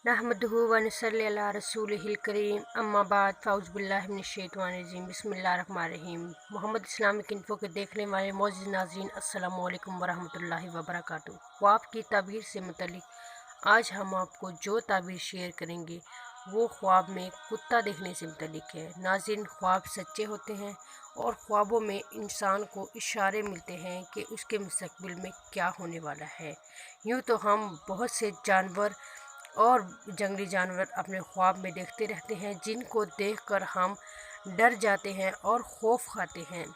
नहमदुहु व नसल्ली अला रसूलिहिल करीम अम्मा बाद फ़ाउज़ु बिल्लाहि मिनश्शैतानिर्रजीम बिस्मिल्लाहिर्रहमानिर्रहीम। मोहम्मद इस्लामिक इन्फो के देखने वाले मोअज़्ज़िज़ नाज़रीन अस्सलामु अलैकुम वरहमतुल्लाहि वबरकातुहू। ख्वाब की ताबीर से मुतल्लिक़ आज हम आपको जो ताबीर शेयर करेंगे वो ख्वाब में कुत्ता देखने से मुतल्लिक़ है। नाज़रीन, ख्वाब सच्चे होते हैं और ख्वाबों में इंसान को इशारे मिलते हैं कि उसके मुस्तक़बिल में क्या होने वाला है। यूँ तो हम बहुत से जानवर और जंगली जानवर अपने ख्वाब में देखते रहते हैं, जिनको देखकर हम डर जाते हैं और खौफ खाते हैं।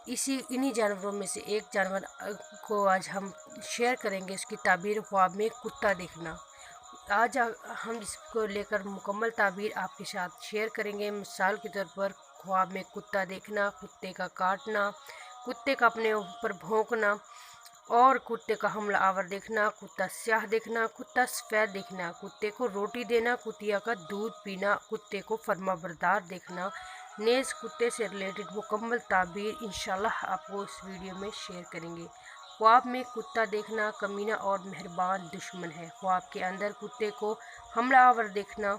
इन्हीं जानवरों में से एक जानवर को आज हम शेयर करेंगे, उसकी ताबीर ख्वाब में कुत्ता देखना। आज हम इसको लेकर मुकम्मल ताबीर आपके साथ शेयर करेंगे। मिसाल के तौर पर ख्वाब में कुत्ता देखना, कुत्ते का काटना, कुत्ते का अपने ऊपर भौंकना और कुत्ते का हमला आवर देखना, कुत्ता स्याह देखना, कुत्ता सफ़ेद देखना, कुत्ते को रोटी देना, कुतिया का दूध पीना, कुत्ते को फरमाबरदार देखना। नेज़ कुत्ते से रिलेटेड मुकम्मल ताबीर इंशाल्लाह आपको इस वीडियो में शेयर करेंगे। ख्वाब में कुत्ता देखना कमीना और मेहरबान दुश्मन है। ख्वाब के अंदर कुत्ते को हमला आवर देखना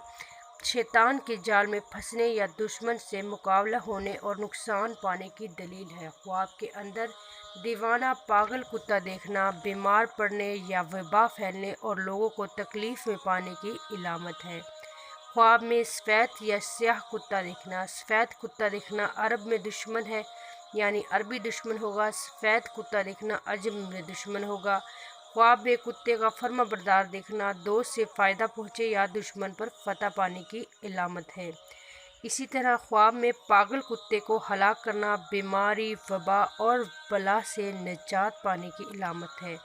शैतान के जाल में फंसने या दुश्मन से मुकाबला होने और नुकसान पाने की दलील है। ख्वाब के अंदर दीवाना पागल कुत्ता देखना बीमार पड़ने या वबा फैलने और लोगों को तकलीफ़ में पाने की इलामत है। ख्वाब में सफ़ेद या स्याह कुत्ता देखना। सफ़ेद कुत्ता देखना अरब में दुश्मन है, यानी अरबी दुश्मन होगा। सफ़ेद कुत्ता देखना अजम में दुश्मन होगा। ख्वाब में कुत्ते का फर्माबरदार देखना दोस्त से फ़ायदा पहुँचे या दुश्मन पर फतह पाने की इलामत है। इसी तरह ख्वाब में पागल कुत्ते को हलाक करना बीमारी, वबा और बला से निजात पाने की इलामत है।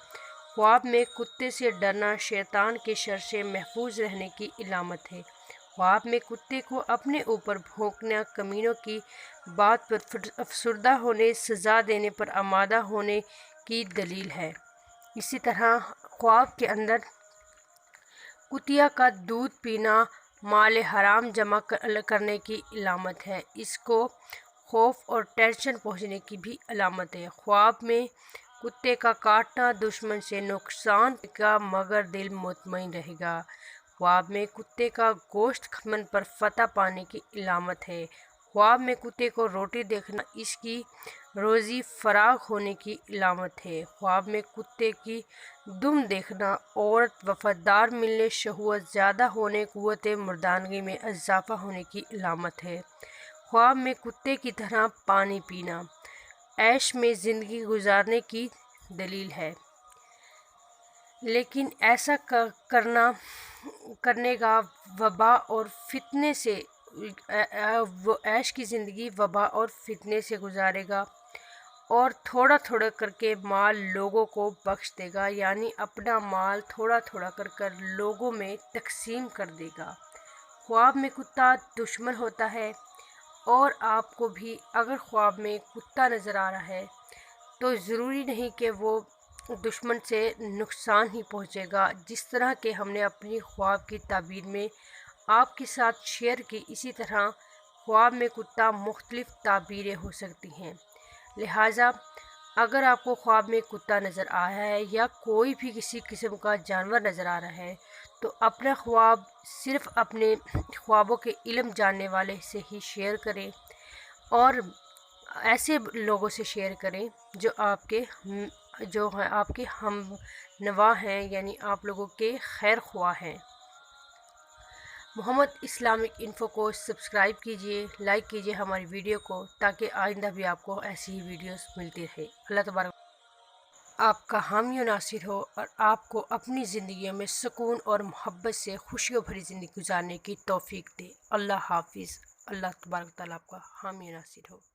ख्वाब में कुत्ते से डरना शैतान के शर से महफूज रहने की इलामत है। ख्वाब में कुत्ते को अपने ऊपर भौंकना कमीनों की बात पर अफसरदा होने, सज़ा देने पर आमादा होने की दलील है। इसी तरह ख्वाब के अंदर कुतिया का दूध पीना माल हराम जमा करने की इलामत है। इसको खौफ और टेंशन पहुँचने की भी अलामत है। ख्वाब में कुत्ते का काटना दुश्मन से नुकसान का मगर दिल मुतमईन रहेगा। ख्वाब में कुत्ते का गोश्त मन पर फतह पाने की इलामत है। ख्वाब में कुत्ते को रोटी देखना इसकी रोज़ी फराग होने की इलामत है। ख्वाब में कुत्ते की दुम देखना औरत वफादार मिलने, शहवत ज़्यादा होने, क़ुव्वत मर्दानगी में इजाफ़ा होने की इलामत है। ख्वाब में कुत्ते की तरह पानी पीना ऐश में ज़िंदगी गुजारने की दलील है, लेकिन ऐसा करने का वबा और फितने से वो ऐश की ज़िंदगी वबा और फितने से गुजारेगा और थोड़ा थोड़ा करके माल लोगों को बख्श देगा, यानी अपना माल थोड़ा थोड़ा कर लोगों में तकसीम कर देगा। ख्वाब में कुत्ता दुश्मन होता है और आपको भी अगर ख्वाब में कुत्ता नज़र आ रहा है तो ज़रूरी नहीं कि वो दुश्मन से नुकसान ही पहुंचेगा। जिस तरह के हमने अपनी ख्वाब की ताबीर में आपके साथ शेयर की, इसी तरह ख्वाब में कुत्ता मुख्तलिफ़ ताबीरें हो सकती हैं। लिहाजा अगर आपको ख्वाब में कुत्ता नज़र आया है या कोई भी किसी किस्म का जानवर नज़र आ रहा है तो अपना ख्वाब सिर्फ़ अपने ख्वाबों के इल्म जानने वाले से ही शेयर करें और ऐसे लोगों से शेयर करें जो आपके हम नवा हैं, यानी आप लोगों के खैर ख्वाह हैं। मोहम्मद इस्लामिक इन्फो को सब्सक्राइब कीजिए, लाइक कीजिए हमारी वीडियो को, ताकि आइंदा भी आपको ऐसी ही वीडियोस मिलती रहे। अल्लाह तबारक आपका हामी और नासिर हो और आपको अपनी ज़िंदगी में सुकून और मोहब्बत से खुशियों भरी ज़िंदगी गुजारने की तौफीक दे। अल्लाह हाफिज़। अल्लाह तबारक तआला आपका हामी और नासिर हो।